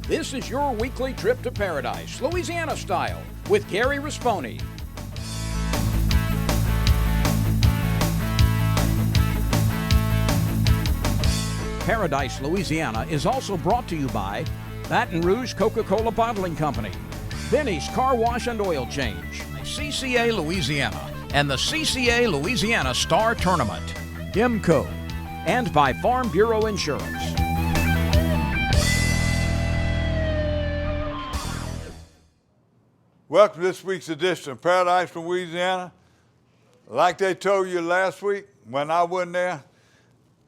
This is your weekly trip to paradise, Louisiana style, with Gary Risponi. Paradise, Louisiana is also brought to you by Baton Rouge Coca-Cola Bottling Company, Benny's Car Wash and Oil Change, CCA Louisiana, and the CCA Louisiana Star Tournament, IMCO, and by Farm Bureau Insurance. Welcome to this week's edition of Paradise, Louisiana. Like they told you last week, when I wasn't there,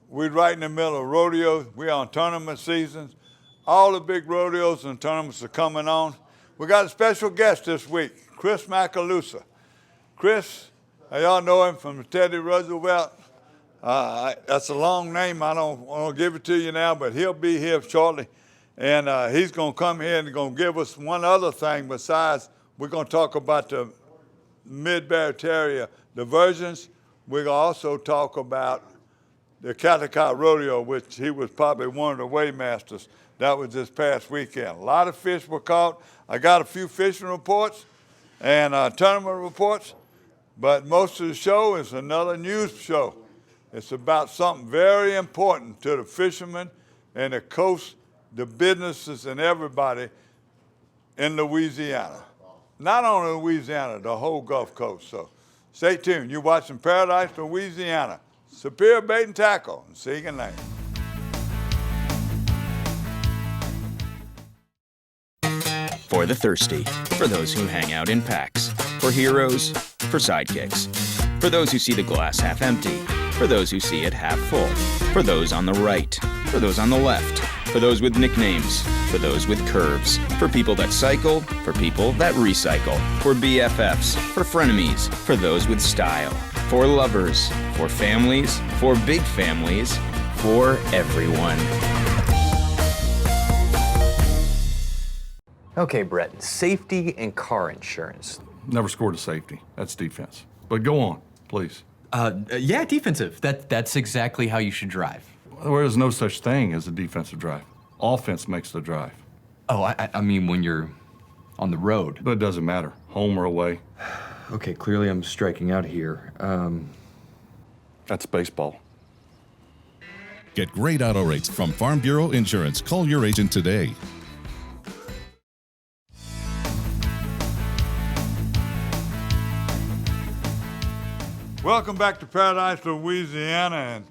we're right in the middle of rodeos. We're on tournament seasons. All the big rodeos and tournaments are coming on. We got a special guest this week, Chris Macalusa. Chris, y'all know him from Teddy Roosevelt. That's a long name. I don't want to give it to you now, but he'll be here shortly. And he's going to come here and going to give us one other thing besides we're going to talk about the Mid-Barrier Terrier diversions. We're going to also talk about the Catacot Rodeo, which he was probably one of the weightmasters. That was this past weekend. A lot of fish were caught. I got a few fishing reports and tournament reports, but most of the show is another news show. It's about something very important to the fishermen and the coast, the businesses, and everybody in Louisiana. Not only Louisiana, the whole Gulf Coast. So stay tuned. You're watching Paradise, Louisiana. Superior Bait and Tackle in Seagan Lane. For the thirsty, for those who hang out in packs, for heroes, for sidekicks, for those who see the glass half empty, for those who see it half full, for those on the right, for those on the left, for those with nicknames, for those with curves, for people that cycle, for people that recycle, for BFFs, for frenemies, for those with style, for lovers, for families, for big families, for everyone. Okay, Brett, safety and car insurance. Never scored a safety. That's defense. But go on, please. Yeah, defensive. That's exactly how you should drive. There is no such thing as a defensive drive. Offense makes the drive. Oh, I mean when you're on the road. But it doesn't matter, home or away. Okay, clearly I'm striking out here. That's baseball. Get great auto rates from Farm Bureau Insurance. Call your agent today. Welcome back to Paradise, Louisiana, and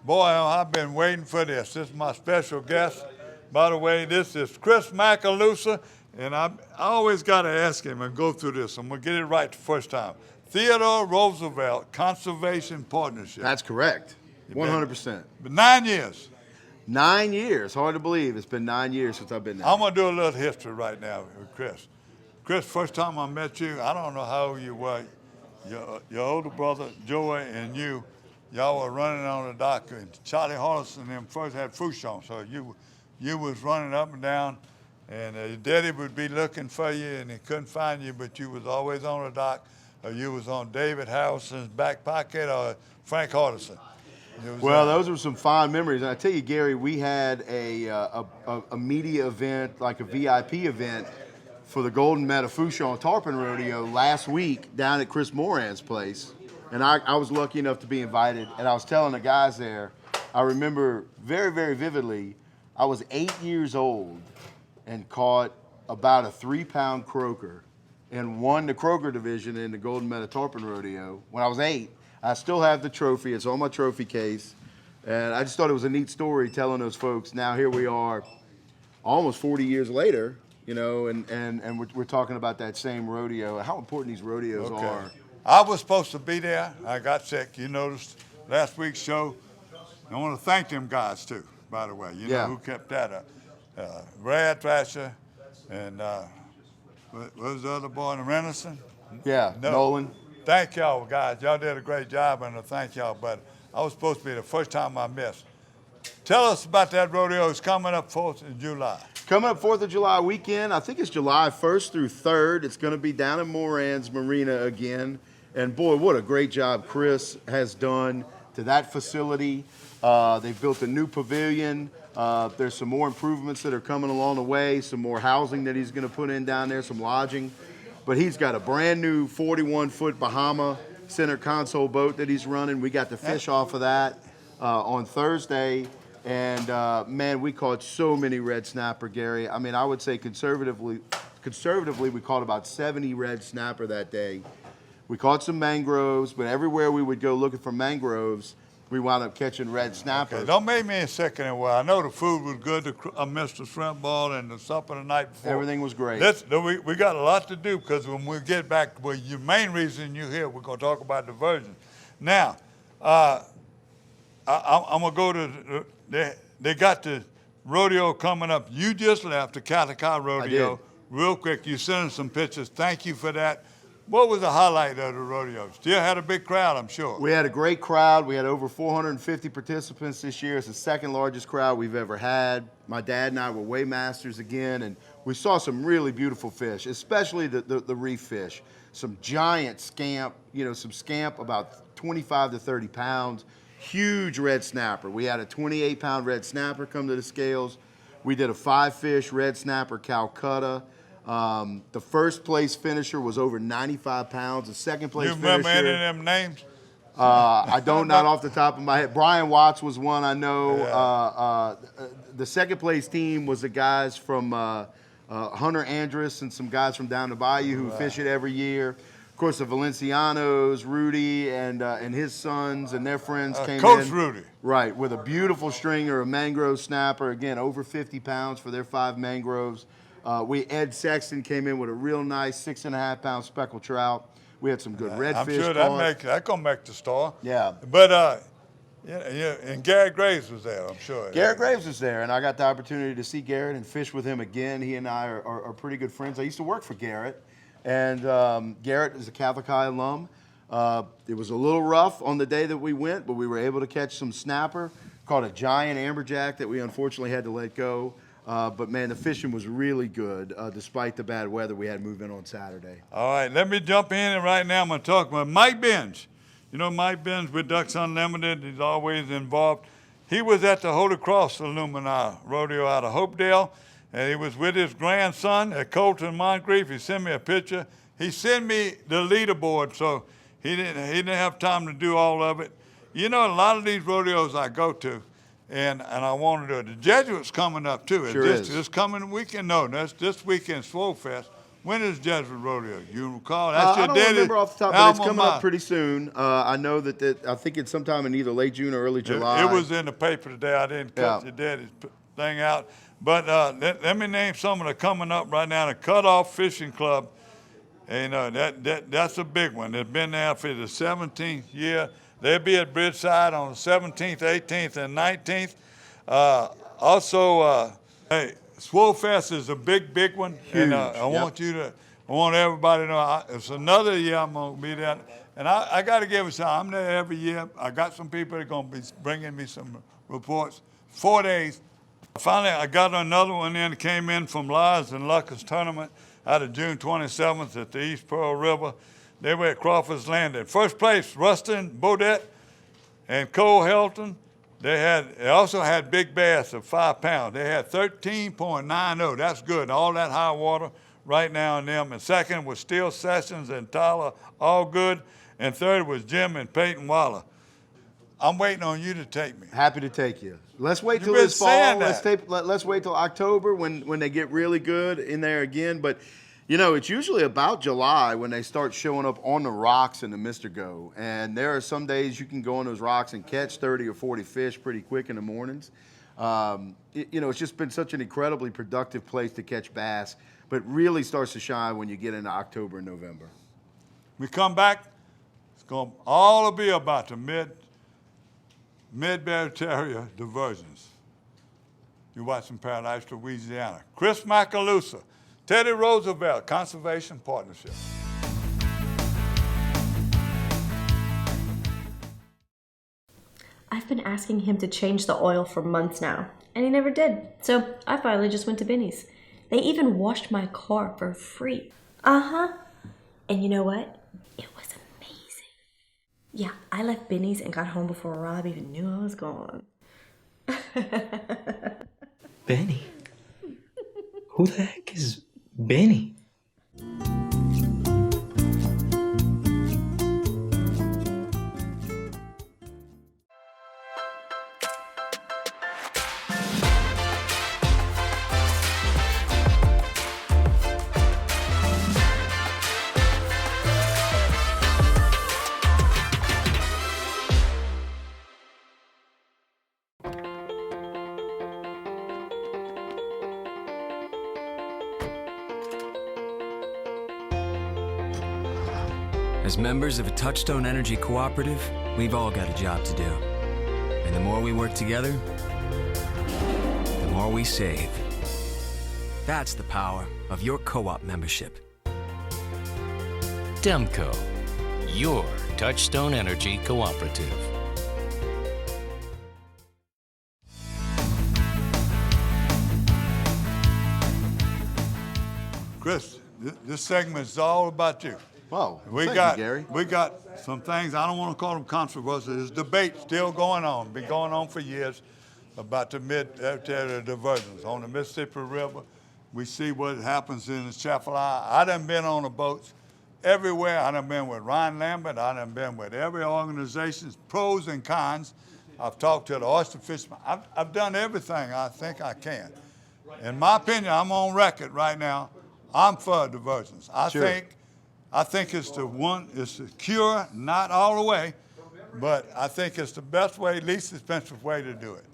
boy, I've been waiting for this. This is my special guest. By the way, this is Chris Macalusa, and I always got to ask him and go through this. I'm going to get it right the first time. Theodore Roosevelt Conservation Partnership. That's correct, 100%. But 9 years. 9 years, hard to believe. It's been 9 years since I've been there. I'm going to do a little history right now with Chris. Chris, first time I met you, I don't know how old you were. Your older brother, Joey, and y'all were running on the dock, and Charlie Hollis and them first had Fouchon, so you was running up and down, and your daddy would be looking for you, and he couldn't find you, but you was always on the dock, or you was on David Harrison's back pocket, or Frank Hardison. Well, those were some fond memories, and I tell you, Gary, we had a media event, like a VIP event, for the Golden Metafouchon Tarpon Rodeo last week down at Chris Moran's place. And I was lucky enough to be invited. And I was telling the guys there, I remember very, very vividly, I was 8 years old and caught about a 3-pound croaker and won the croaker division in the Golden Meta Tarpon Rodeo when I was 8. I still have the trophy. It's on my trophy case. And I just thought it was a neat story telling those folks. Now here we are almost 40 years later, you know, and we're talking about that same rodeo, how important these rodeos are. I was supposed to be there. I got sick. You noticed last week's show. I want to thank them guys, too, by the way. You know who kept that up. Brad Thrasher and what was the other boy, Renison? Yeah, Nolan. Thank y'all, guys. Y'all did a great job, and I thank y'all. But I was supposed to be the first time I missed. Tell us about that rodeo. It's coming up 4th of July. Coming up 4th of July weekend. I think it's July 1st through 3rd. It's going to be down in Moran's Marina again. And boy, what a great job Chris has done to that facility. They've built a new pavilion. There's some more improvements that are coming along the way, some more housing that he's going to put in down there, some lodging. But he's got a brand new 41-foot Bahama center console boat that he's running. We got to fish off of that on Thursday. And man, we caught so many red snapper, Gary. I mean, I would say conservatively, we caught about 70 red snapper that day. We caught some mangroves, but everywhere we would go looking for mangroves, we wound up catching red snappers. Okay, don't make me a second in while. I know the food was good. I missed the shrimp ball and the supper the night before. Everything was great. We got a lot to do because when we get back, well, your main reason you're here, we're going to talk about diversion. Now, I'm going to go to, they got the rodeo coming up. You just left the Catacai Rodeo. I did. Real quick, you sent us some pictures. Thank you for that. What was the highlight of the rodeo? Still had a big crowd, I'm sure. We had a great crowd. We had over 450 participants this year. It's the second largest crowd we've ever had. My dad and I were weightmasters again, and we saw some really beautiful fish, especially the reef fish. Some giant scamp, some scamp about 25 to 30 pounds. Huge red snapper. We had a 28-pound red snapper come to the scales. We did a 5-fish red snapper Calcutta. The first place finisher was over 95 pounds. The second place finisher. You remember any of them names? I don't, not off the top of my head. Brian Watts was one I know. Yeah. The second place team was the guys from Hunter Andrus and some guys from down the bayou who fish it every year. Of course, the Valencianos, Rudy, and his sons and their friends came in. Coach Rudy. Right, with a beautiful stringer, a mangrove snapper. Again, over 50 pounds for their 5 mangroves. Ed Sexton came in with a real nice 6.5-pound speckled trout. We had some good redfish. I'm sure that's going to make the store. Yeah. But, and Garrett Graves was there, I'm sure. Garrett Graves was there, and I got the opportunity to see Garrett and fish with him again. He and I are pretty good friends. I used to work for Garrett, and Garrett is a Catholic High alum. It was a little rough on the day that we went, but we were able to catch some snapper. Caught a giant amberjack that we unfortunately had to let go. But, man, the fishing was really good, despite the bad weather we had moving on Saturday. All right, let me jump in, and right now I'm going to talk about Mike Benz. You know Mike Benz with Ducks Unlimited. He's always involved. He was at the Holy Cross Illumina Rodeo out of Hopedale, and he was with his grandson at Colton Moncrief. He sent me a picture. He sent me the leaderboard, so he didn't have time to do all of it. You know, a lot of these rodeos I go to, and I want to do it. The Jesuits coming up, too. Sure is. This coming weekend? No, that's this weekend, Swole Fest. When is Jesuit Rodeo? You recall? That's your I don't remember off the top, but it's coming up pretty soon. I know that I think it's sometime in either late June or early July. It was in the paper today. I didn't cut your daddy's thing out. But let me name some of the coming up right now. The Cutoff Fishing Club. And that's a big one. They've been there for the 17th year. They'll be at Bridgeside on the 17th, 18th, and 19th. Hey, Swole Fest is a big one. Huge. And I want everybody to know it's another year I'm going to be there. And I got to give it some. I'm there every year. I got some people that are going to be bringing me some reports. 4 days. Finally, I got another one in that came in from Lies and Lucas tournament out of June 27th at the East Pearl River. They were at Crawford's Landing. First place, Rustin Bodette and Cole Helton. They also had big bass of 5 pounds. They had 13.90. That's good. All that high water right now in them. And second was Steele Sessions and Tyler Allgood. And third was Jim and Peyton Waller. I'm waiting on you to take me. Happy to take you. Let's wait till this fall. Let's wait till October when they get really good in there again. But, you know, it's usually about July when they start showing up on the rocks in the Mr. Go. And there are some days you can go on those rocks and catch 30 or 40 fish pretty quick in the mornings. It's just been such an incredibly productive place to catch bass, but really starts to shine when you get into October and November. We come back, it's going to all be about the Mid-Bay Terrier diversions. You're watching Paradise, Louisiana. Chris Macalusa, Teddy Roosevelt Conservation Partnership. I've been asking him to change the oil for months now, and he never did. So I finally just went to Binny's. They even washed my car for free. And you know what? It was amazing. Yeah, I left Benny's and got home before Rob even knew I was gone. Benny? Who the heck is Benny? As members of a Touchstone Energy Cooperative, we've all got a job to do. And the more we work together, the more we save. That's the power of your co-op membership. Demco, your Touchstone Energy Cooperative. Chris, this segment is all about you. Well, we thank got you, Gary. we got some things. I don't want to call them controversial. There's debate still going on. Been going on for years about the diversions on the Mississippi River. We see what happens in the Chapel Isle. I done been on the boats everywhere. I done been with Ryan Lambert. I done been with every organization, pros and cons. I've talked to the oyster fishermen. I've done everything I think I can. In my opinion, I'm on record right now. I'm for diversions. I think it's the cure, not all the way, but I think it's the best way, least expensive way to do it.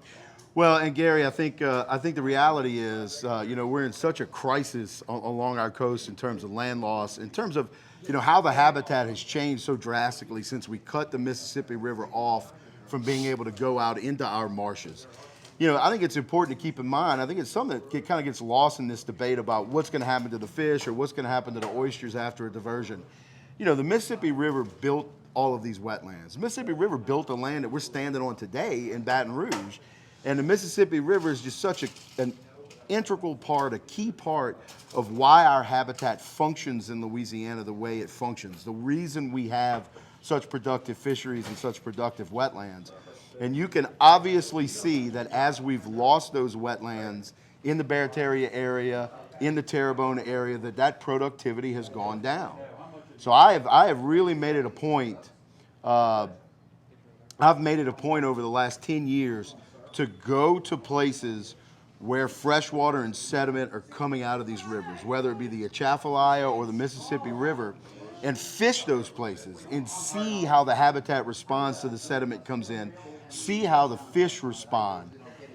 Well, and Gary, I think the reality is, we're in such a crisis along our coast in terms of land loss, in terms of, how the habitat has changed so drastically since we cut the Mississippi River off from being able to go out into our marshes. I think it's important to keep in mind, I think it's something that kind of gets lost in this debate about what's going to happen to the fish or what's going to happen to the oysters after a diversion. The Mississippi River built all of these wetlands. The Mississippi River built the land that we're standing on today in Baton Rouge. And the Mississippi River is just such an integral part, a key part of why our habitat functions in Louisiana the way it functions. The reason we have such productive fisheries and such productive wetlands. And you can obviously see that as we've lost those wetlands in the Barataria area, in the Terrebonne area, that productivity has gone down. So I have really made it a point, I've made it a point over the last 10 years to go to places where freshwater and sediment are coming out of these rivers, whether it be the Atchafalaya or the Mississippi River, and fish those places and see how the habitat responds to the sediment comes in, see how the fish respond.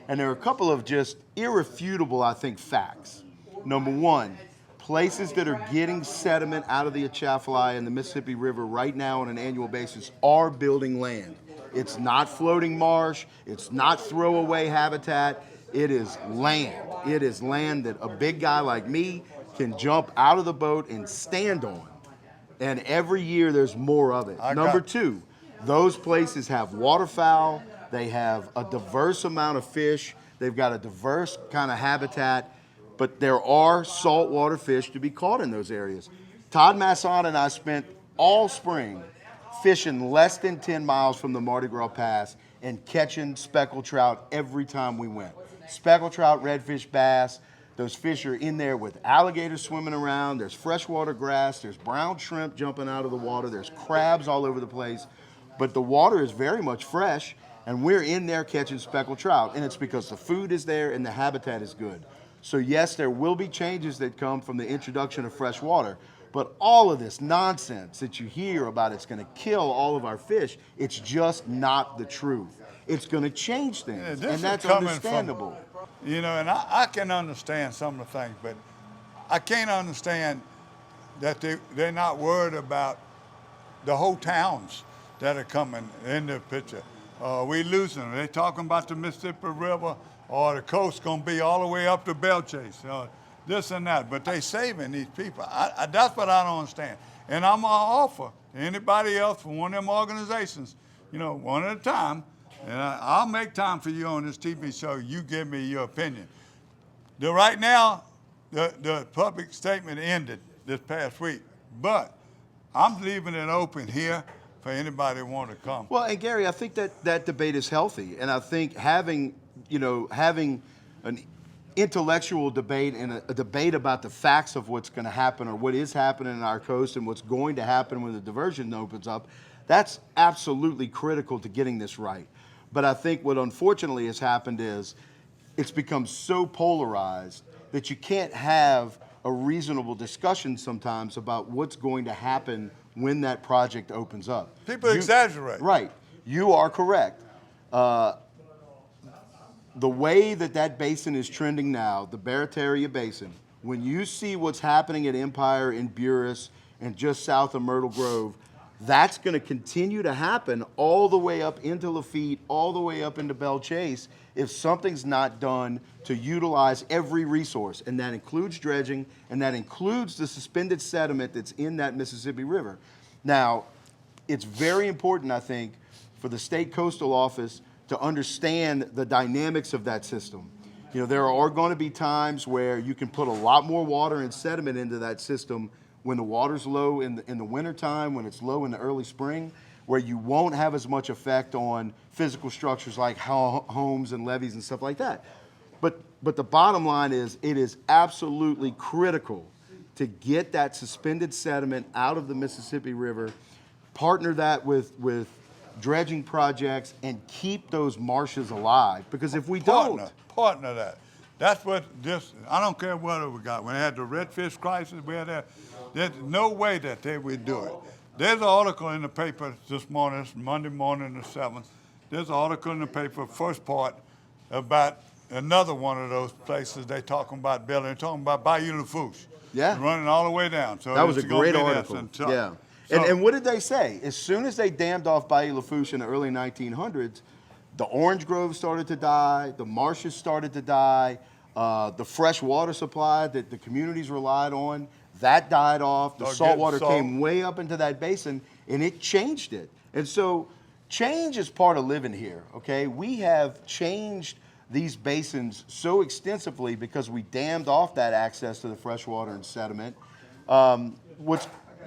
And there are a couple of just irrefutable, I think, facts. Number one, places that are getting sediment out of the Atchafalaya and the Mississippi River right now on an annual basis are building land. It's not floating marsh, it's not throwaway habitat, it is land. It is land that a big guy like me can jump out of the boat and stand on. And every year there's more of it. Number two, those places have waterfowl, they have a diverse amount of fish, they've got a diverse kind of habitat, but there are saltwater fish to be caught in those areas. Todd Masson and I spent all spring fishing less than 10 miles from the Mardi Gras Pass and catching speckled trout every time we went. Speckled trout, redfish, bass, those fish are in there with alligators swimming around, there's freshwater grass, there's brown shrimp jumping out of the water, there's crabs all over the place, but the water is very much fresh, and we're in there catching speckled trout, and it's because the food is there and the habitat is good. So yes, there will be changes that come from the introduction of fresh water, but all of this nonsense that you hear about it's going to kill all of our fish, it's just not the truth. It's going to change things, and that's understandable. And I can understand some of the things, but I can't understand that they're not worried about the whole towns that are coming in the picture. We losing them. They're talking about the Mississippi River or the coast going to be all the way up to Bellchase, this and that. But they saving these people. That's what I don't understand. And I'm going to offer to anybody else from one of them organizations, one at a time, and I'll make time for you on this TV show. You give me your opinion. Right now, the public statement ended this past week, but I'm leaving it open here for for anybody who want to come. Well, and Gary, I think that debate is healthy, and I think having an intellectual debate and a debate about the facts of what's going to happen or what is happening in our coast and what's going to happen when the diversion opens up, that's absolutely critical to getting this right. But I think what unfortunately has happened is it's become so polarized that you can't have a reasonable discussion sometimes about what's going to happen when that project opens up. People exaggerate. Right. You are correct. The way that basin is trending now, the Barataria Basin, when you see what's happening at Empire in Buras and just south of Myrtle Grove, that's going to continue to happen all the way up into Lafitte, all the way up into Belle Chase, if something's not done to utilize every resource. And that includes dredging, and that includes the suspended sediment that's in that Mississippi River. Now, it's very important, I think, for the State Coastal Office to understand the dynamics of that system. You know, there are going to be times where you can put a lot more water and sediment into that system when the water's low in the wintertime, when it's low in the early spring, where you won't have as much effect on physical structures like homes and levees and stuff like that. But the bottom line is it is absolutely critical to get that suspended sediment out of the Mississippi River, partner that with dredging projects, and keep those marshes alive. Because if we don't... Partner that. That's what this, I don't care what we got. When we had the redfish crisis, we had that. There's no way that they would do it. There's an article in the paper this morning, it's Monday morning the 7th. There's an article in the paper, first part, about another one of those places they talking about building. They're talking about Bayou Lafourche. Yeah. Running all the way down. So that was a great article. Yeah. So, and what did they say? As soon as they dammed off Bayou Lafourche in the early 1900s, the orange groves started to die, the marshes started to die, the fresh water supply that the communities relied on, that died off. The salt water came way up into that basin, and it changed it. And so change is part of living here, okay? We have changed these basins so extensively because we dammed off that access to the fresh water and sediment.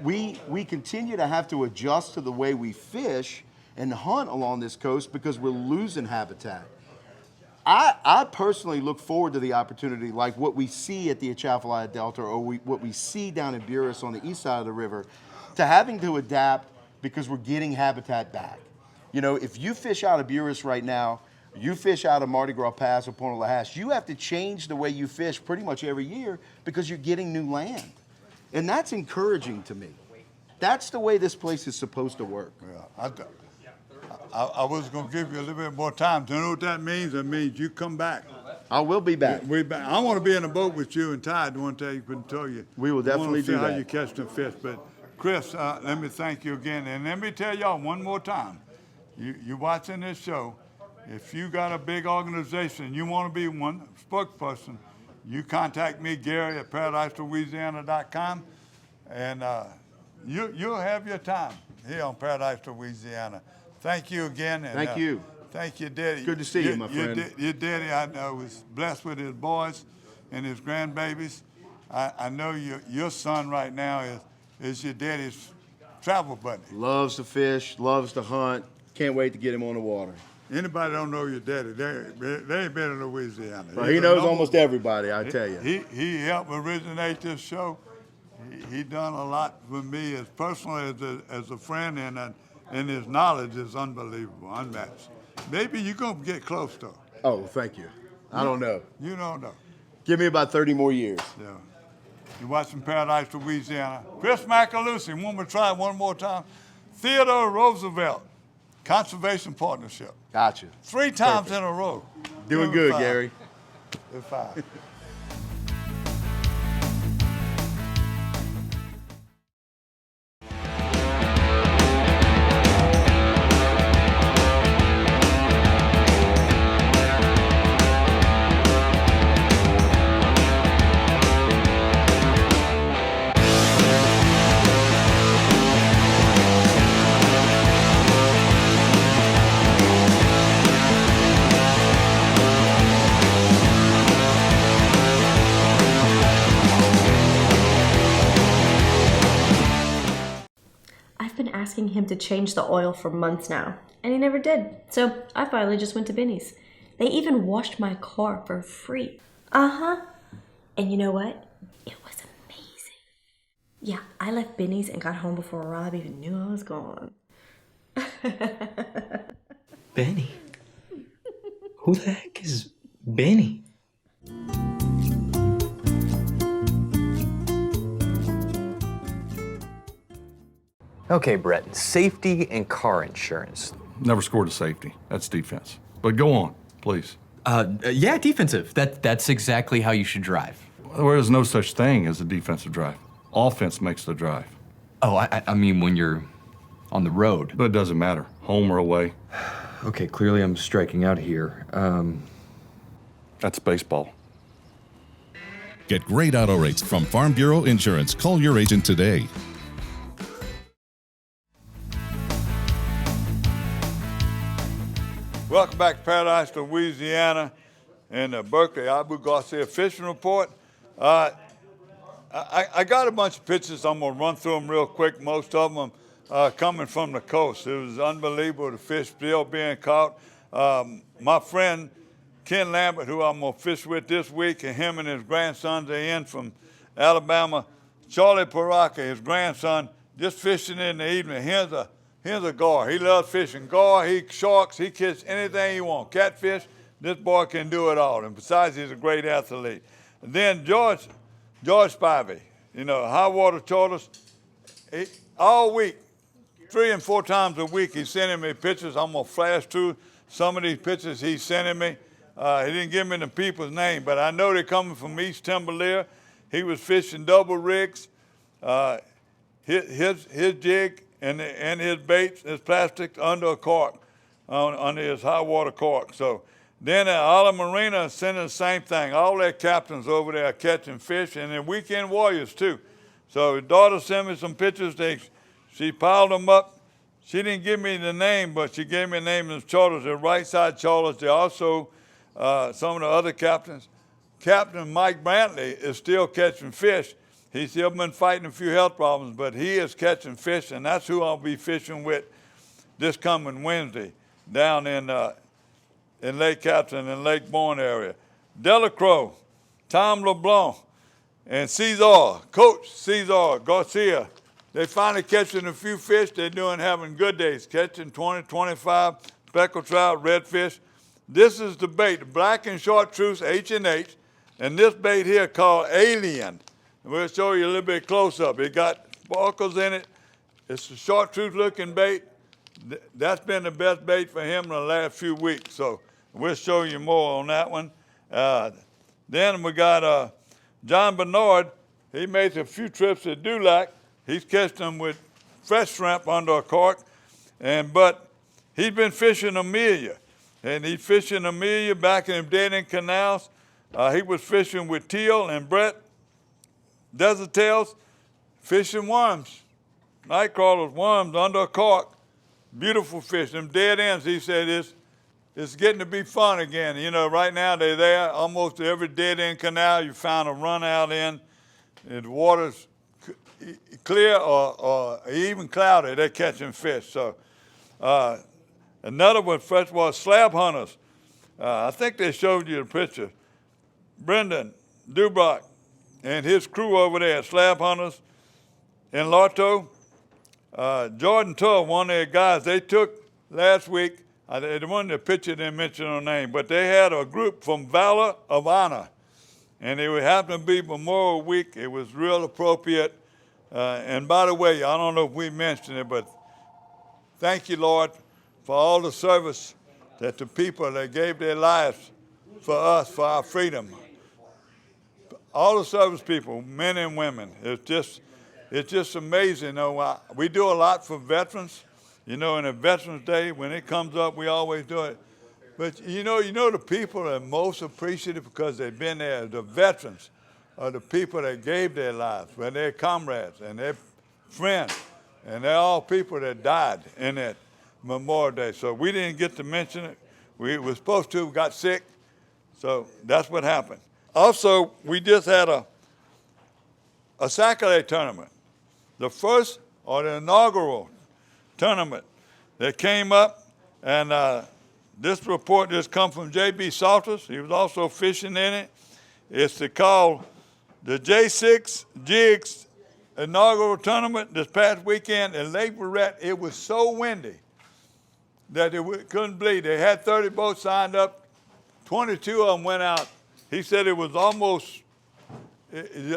We continue to have to adjust to the way we fish and hunt along this coast because we're losing habitat. I personally look forward to the opportunity like what we see at the Atchafalaya Delta or what we see down in Buras on the east side of the river to having to adapt because we're getting habitat back. You know, if you fish out of Buras right now, you fish out of Mardi Gras Pass or Point Lahash, you have to change the way you fish pretty much every year because you're getting new land. And that's encouraging to me. That's the way this place is supposed to work. Yeah, I was going to give you a little bit more time. Do you know what that means? It means you come back. I will be back. I want to be in a boat with you and Ty one day. You can tell you. We will definitely do that. I want to see how you catch the fish. But Chris, let me thank you again. And let me tell y'all one more time. You watching this show, if you got a big organization, you want to be one spokesperson, you contact me, Gary, at ParadiseLouisiana.com, and you'll have your time here on Paradise Louisiana. Thank you again. And, thank you. Thank you, Daddy. Good to see you, my friend. Your daddy, I know, was blessed with his boys and his grandbabies. I know your son right now is your daddy's travel buddy. Loves to fish, loves to hunt. Can't wait to get him on the water. Anybody don't know your daddy, they ain't been in Louisiana. Well, he knows almost everybody, I tell you. He helped originate this show. He done a lot with me as personally as a friend, and his knowledge is unbelievable, unmatched. Maybe you're going to get close, though. Oh, thank you. I don't know. You don't know. Give me about 30 more years. Yeah. You're watching Paradise Louisiana. Chris Macalusi, want me to try it one more time? Theodore Roosevelt, Conservation Partnership. Gotcha. 3 times in a row. Doing good, Gary. You're fine. asking him to change the oil for months now, and he never did. So I finally just went to Benny's. They even washed my car for free. Uh-huh. And you know what? It was amazing. Yeah, I left Benny's and got home before Rob even knew I was gone. Benny? Who the heck is Benny? Okay, Brett, safety and car insurance. Never scored a safety. That's defense. But go on, please. Yeah, defensive. That's exactly how you should drive. There is no such thing as a defensive drive. Offense makes the drive. Oh, I mean when you're on the road. But it doesn't matter, home or away. Okay, clearly I'm striking out here. That's baseball. Get great auto rates from Farm Bureau Insurance. Call your agent today. Welcome back to Paradise, Louisiana, and the Berkeley Abu Garcia Fishing Report. I got a bunch of pictures. I'm going to run through them real quick. Most of them coming from the coast. It was unbelievable, the fish still being caught. My friend Ken Lambert, who I'm going to fish with this week, and him and his grandsons are in from Alabama. Charlie Paraka, his grandson, just fishing in the evening. Here's a gar. He loves fishing. Gar, sharks, he catches anything he wants. Catfish, this boy can do it all. And besides, he's a great athlete. And then George Spivey, high water charters, all week, 3 and 4 times a week, he's sending me pictures. I'm going to flash through some of these pictures he's sending me. He didn't give me the people's name, but I know they're coming from East Timberlear. He was fishing double rigs. His jig and his baits, his plastic under a cork, under his high water cork. So then at Olive Marina is sending the same thing. All their captains over there are catching fish, and they're weekend warriors too. So his daughter sent me some pictures. She piled them up. She didn't give me the name, but she gave me the name of the charters. They're right side charters. They're also some of the other captains. Captain Mike Brantley is still catching fish. He's still been fighting a few health problems, but he is catching fish, and that's who I'll be fishing with this coming Wednesday down in Lake Captain and Lake Bourne area. Delacroix, Tom LeBlanc, and Coach Cesar Garcia. They finally catching a few fish. They're having good days, catching 20, 25 speckled trout, redfish. This is the bait, the black and chartreuse H&H, and this bait here called Alien. We'll show you a little bit close up. It got sparkles in it. It's a chartreuse looking bait. That's been the best bait for him in the last few weeks. So we'll show you more on that one. Then we got John Bernard. He makes a few trips to Dulac. He's catching them with fresh shrimp under a cork. But he's been fishing Amelia. And he's fishing Amelia back in the dead end canals. He was fishing with Teal and Brett. Desert tails, fishing worms, night crawlers, worms under a cork. Beautiful fish. Them dead ends, he said, it's getting to be fun again. Right now they're there. Almost every dead end canal you found a run out in. And the water's clear or even cloudy, they're catching fish. So another one, freshwater slab hunters. I think they showed you the picture. Brendan Dubrock and his crew over there at Slab Hunters in Larto. Jordan Tull, one of their guys, they took last week, the one that picture didn't mention her name, but they had a group from Valor of Honor, and it would happen to be Memorial Week. It was real appropriate. And by the way, I don't know if we mentioned it, but thank you, Lord, for all the service that the people that gave their lives for us, for our freedom. All the service people, men and women, it's just amazing. We do a lot for veterans. In a Veterans Day, when it comes up, we always do it. But the people that are most appreciative because they've been there, the veterans, are the people that gave their lives, for their comrades and their friends, and they're all people that died in that Memorial Day. So we didn't get to mention it. We were supposed to, got sick, so that's what happened. Also, we just had a Saturday tournament, the first or the inaugural tournament that came up, and this report just come from J.B. Salters. He was also fishing in it. It's called the J6 Jigs inaugural tournament this past weekend in Lake Barrett. It was so windy that they couldn't believe. They had 30 boats signed up. 22 of them went out. He said it was almost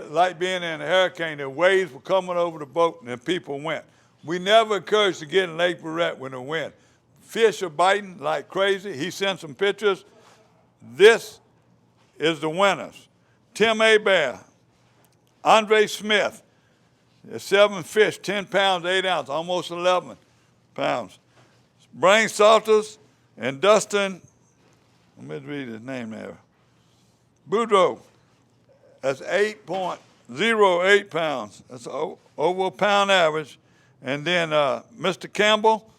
like being in a hurricane. The waves were coming over the boat and the people went. We never encouraged to get in Lake Barrett when it wind. Fish are biting like crazy. He sent some pictures. This is the winners. Tim Abear, Andre Smith, 7 fish, 10 pounds, 8 ounces, almost 11 pounds. Brain Salters and Dustin, let me read his name there. Boudreaux, that's 8.08 pounds. That's over a pound average. And then Mr. Campbell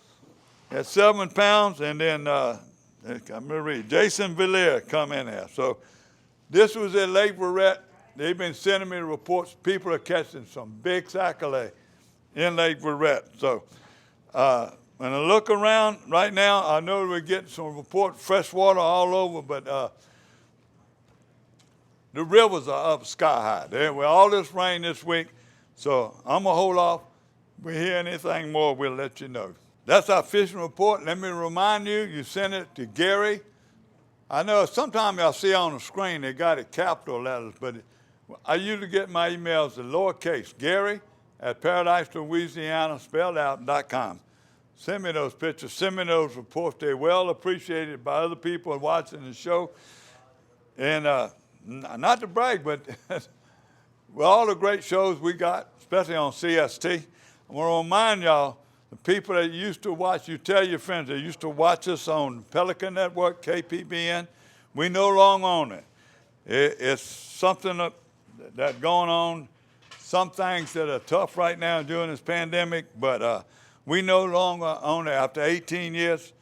at 7 pounds. And then, I'm going to read, Jason Villiers come in there. So this was at Lake Barrett. They've been sending me reports. People are catching some big sac-a-lait in Lake Barrett. So when I look around right now, I know we're getting some reports, fresh water all over, but the rivers are up sky high. With all this rain this week, so I'm going to hold off. If we hear anything more, we'll let you know. That's our fishing report. Let me remind you, you send it to Gary. I know sometimes I'll see on the screen they got it capital letters, but I usually get my emails in lowercase, Gary at ParadiseLouisiana, spelled out.com. Send me those pictures, send me those reports. They're well appreciated by other people watching the show. And not to brag, but with all the great shows we got, especially on CST, I want to remind y'all, the people that used to watch, you tell your friends that used to watch us on Pelican Network, KPBN, we no longer own it. It's something that's going on, some things that are tough right now during this pandemic, but we no longer own it after 18 years.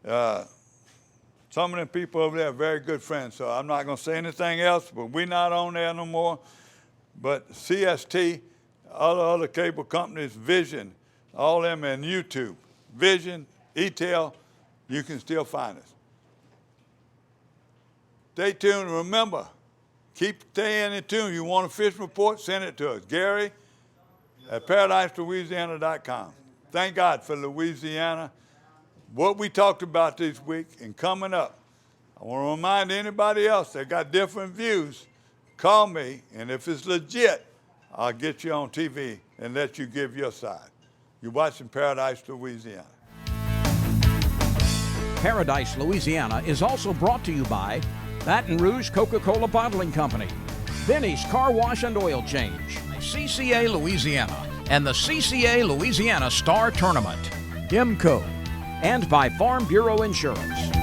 Some of them people over there are very good friends, so I'm not going to say anything else, but we're not on there no more. But CST, other cable companies, Vision, all them and YouTube, Vision, ETEL, you can still find us. Stay tuned. Remember, keep staying in tune. You want a fish report, send it to us. Gary at ParadiseLouisiana.com. Thank God for Louisiana. What we talked about this week and coming up, I want to remind anybody else that got different views, call me, and if it's legit, I'll get you on TV and let you give your side. You're watching Paradise, Louisiana. Paradise, Louisiana is also brought to you by Baton Rouge Coca-Cola Bottling Company, Benny's Car Wash and Oil Change, CCA Louisiana, and the CCA Louisiana Star Tournament, IMCO, and by Farm Bureau Insurance.